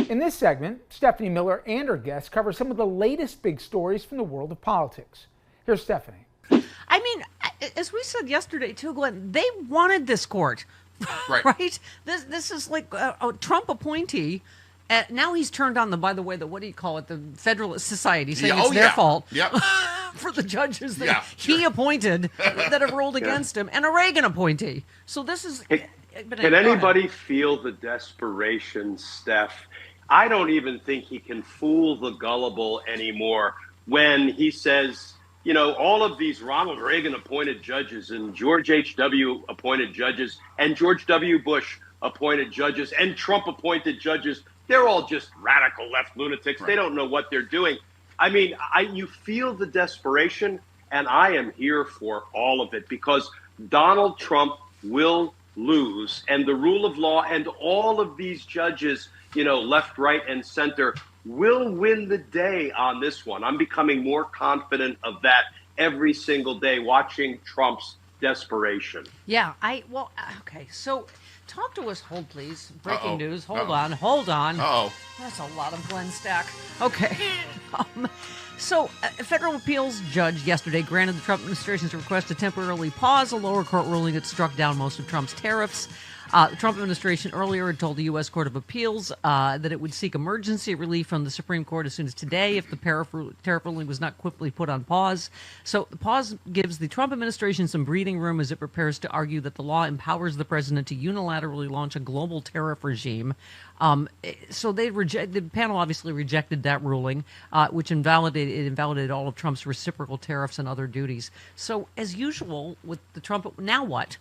In this segment, Stephanie Miller and her guests cover some of the latest big stories from the world of politics. Here's Stephanie. I mean, as we said yesterday too, Glenn, they wanted this court, right? This is like a Trump appointee. Now he's turned on by the way, what do you call it? The Federalist Society, saying it's their fault for the judges that he appointed that have ruled against him, and a Reagan appointee. So this is... Can anybody feel the desperation, Steph? I don't even think he can fool the gullible anymore when he says, you know, all of these Ronald Reagan appointed judges and George H.W. appointed judges and George W. Bush appointed judges and Trump appointed judges, they're all just radical left lunatics. Right. They don't know what they're doing. I mean, you feel the desperation, and I am here for all of it because Donald Trump will lose, and the rule of law and all of these judges, you know, left, right, and center will win the day on this one. I'm becoming more confident of that every single day watching Trump's desperation. Yeah, okay, so talk to us, hold please. Breaking news, hold on. That's a lot of Glenn Stack. Okay. So, a federal appeals judge yesterday granted the Trump administration's request to temporarily pause a lower court ruling that struck down most of Trump's tariffs. The Trump administration earlier had told the U.S. Court of Appeals that it would seek emergency relief from the Supreme Court as soon as today if the tariff ruling was not quickly put on pause. So the pause gives the Trump administration some breathing room as it prepares to argue that the law empowers the president to unilaterally launch a global tariff regime. So the panel obviously rejected that ruling, which invalidated all of Trump's reciprocal tariffs and other duties. So as usual with the Trump, now what?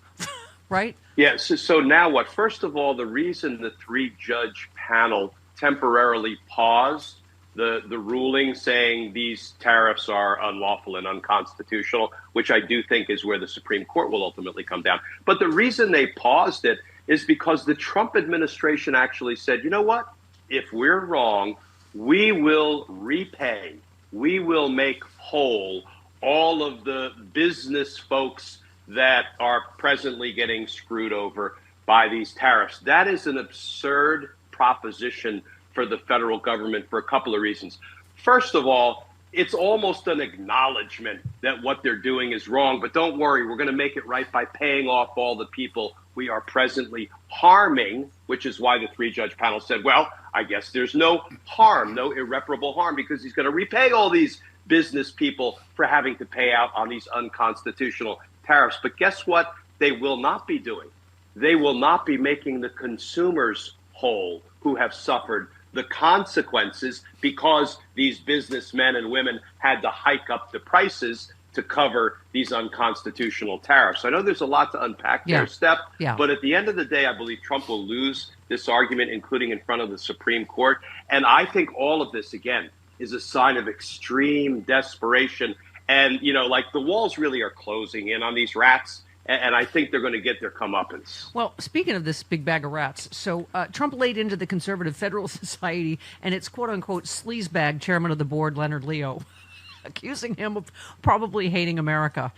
Right? Yeah, so now what? First of all, the reason the three-judge panel temporarily paused the ruling saying these tariffs are unlawful and unconstitutional, which I do think is where the Supreme Court will ultimately come down. But the reason they paused it is because the Trump administration actually said, you know what? If we're wrong, we will repay, we will make whole all of the business folks that are presently getting screwed over by these tariffs. That is an absurd proposition for the federal government for a couple of reasons. First of all, it's almost an acknowledgement that what they're doing is wrong, but don't worry, we're going to make it right by paying off all the people we are presently harming, which is why the three-judge panel said, well, I guess there's no harm, no irreparable harm, because he's going to repay all these business people for having to pay out on these unconstitutional tariffs. But guess what they will not be doing? They will not be making the consumers whole who have suffered the consequences because these businessmen and women had to hike up the prices to cover these unconstitutional tariffs. I know there's a lot to unpack there, Steph, but at the end of the day, I believe Trump will lose this argument, including in front of the Supreme Court. And I think all of this, again, is a sign of extreme desperation. And, you know, like the walls really are closing in on these rats. And I think they're going to get their comeuppance. Well, speaking of this big bag of rats, so Trump laid into the Conservative Federalist Society and its quote-unquote sleazebag chairman of the board, Leonard Leo, accusing him of probably hating America.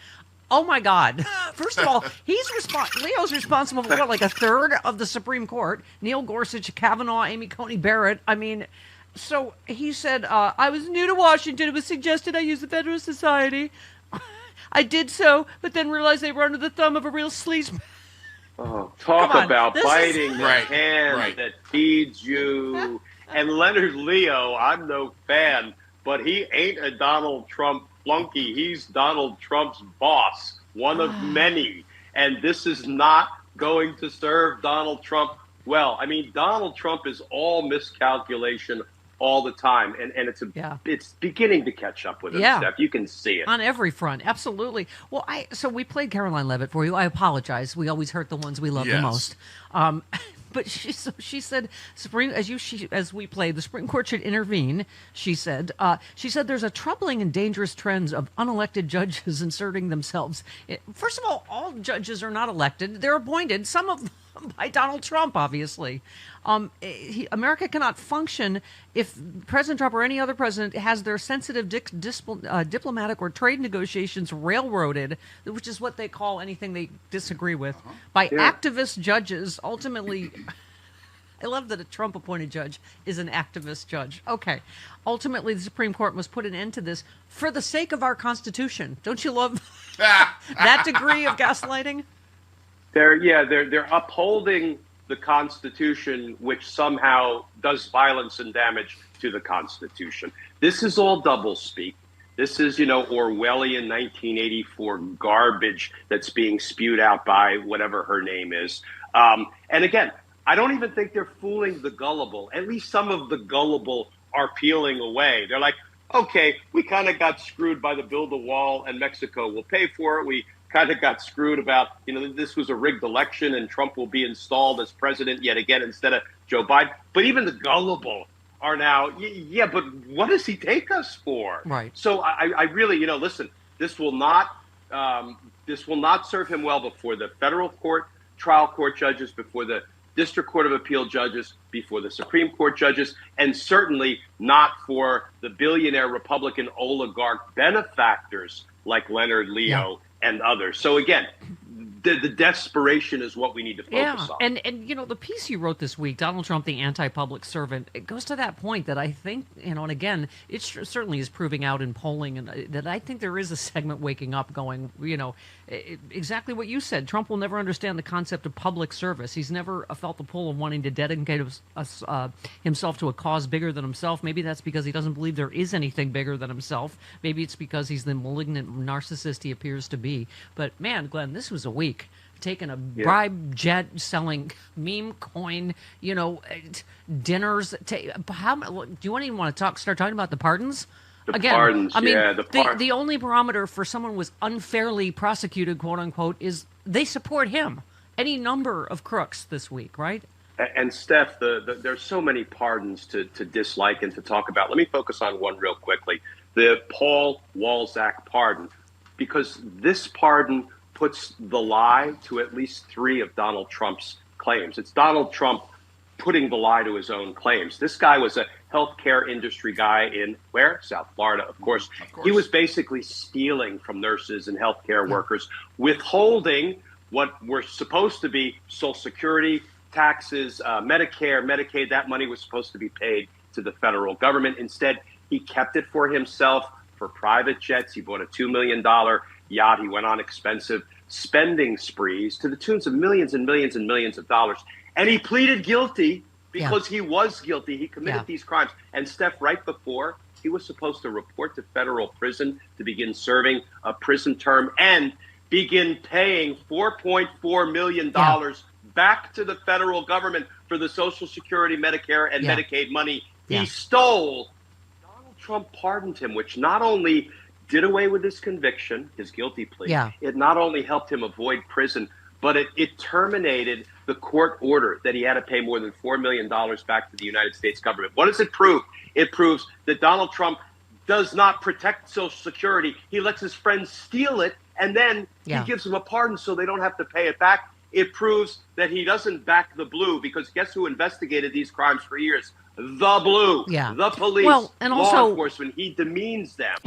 Oh, my God. First of all, Leo's responsible for, what, like a third of the Supreme Court? Neil Gorsuch, Kavanaugh, Amy Coney Barrett. I mean, so he said, I was new to Washington. It was suggested I use the Federalist Society. I did so, but then realized they were under the thumb of a real sleaze. Oh, talk about biting the hand that feeds you. And Leonard Leo, I'm no fan, but he ain't a Donald Trump flunky. He's Donald Trump's boss, one of many. And this is not going to serve Donald Trump well. I mean, Donald Trump is all miscalculation all the time, and it's beginning to catch up with him, Steph. You can see it. On every front, absolutely. Well, so we played Caroline Levitt for you. I apologize. We always hurt the ones we love the most. But she said, as we played, the Supreme Court should intervene. She said there's a troubling and dangerous trend of unelected judges inserting themselves. First of all judges are not elected; they're appointed. Some of them by Donald Trump, obviously. America cannot function if President Trump or any other president has their sensitive diplomatic or trade negotiations railroaded, which is what they call anything they disagree with, by activist judges. Ultimately, I love that a Trump-appointed judge is an activist judge. Okay. Ultimately, the Supreme Court must put an end to this for the sake of our Constitution. Don't you love that degree of gaslighting? They're upholding the Constitution, which somehow does violence and damage to the Constitution. This is all doublespeak. This is, Orwellian 1984 garbage that's being spewed out by whatever her name is. And again, I don't even think they're fooling the gullible. At least some of the gullible are peeling away. They're like, okay, we kind of got screwed by the build a wall and Mexico will pay for it. We kind of got screwed about, this was a rigged election and Trump will be installed as president yet again instead of Joe Biden. But even the gullible are now, but what does he take us for? Right. So I really, listen, this will not serve him well before the federal court, trial court judges, before the District Court of Appeal judges, before the Supreme Court judges, and certainly not for the billionaire Republican oligarch benefactors like Leonard Leo and others. So again, the desperation is what we need to focus on. And the piece you wrote this week, Donald Trump, the anti-public servant, it goes to that point that I think, and again, it certainly is proving out in polling, and that I think there is a segment waking up going, exactly what you said. Trump will never understand the concept of public service. He's never felt the pull of wanting to dedicate himself to a cause bigger than himself. Maybe that's because he doesn't believe there is anything bigger than himself. Maybe it's because he's the malignant narcissist he appears to be. But man, Glenn, this was a week. Taking a bribe jet, selling meme coin, dinners. Do you even want to start talking about the pardons? Pardons, I mean, the only barometer for someone who was unfairly prosecuted, quote unquote, is they support him. Any number of crooks this week, right? And Steph, there's so many pardons to dislike and to talk about. Let me focus on one real quickly. The Paul Walzak pardon, because this pardon puts the lie to at least 3 of Donald Trump's claims. It's Donald Trump putting the lie to his own claims. This guy was a healthcare industry guy in where? South Florida, of course. He was basically stealing from nurses and healthcare workers, withholding what were supposed to be Social Security, taxes, Medicare, Medicaid. That money was supposed to be paid to the federal government. Instead, he kept it for himself for private jets. He bought a $2 million yacht. He went on expensive spending sprees to the tunes of millions and millions and millions of dollars. And he pleaded guilty because he was guilty. He committed these crimes. And Steph, right before, he was supposed to report to federal prison to begin serving a prison term and begin paying $4.4 million back to the federal government for the Social Security, Medicare, and Medicaid money he stole. Donald Trump pardoned him, which not only did away with his conviction, his guilty plea. It not only helped him avoid prison, but it terminated the court order that he had to pay more than $4 million back to the United States government. What does it prove? It proves that Donald Trump does not protect Social Security. He lets his friends steal it, and then he gives them a pardon so they don't have to pay it back. It proves that he doesn't back the blue, because guess who investigated these crimes for years? The blue, the police, and law enforcement. He demeans them.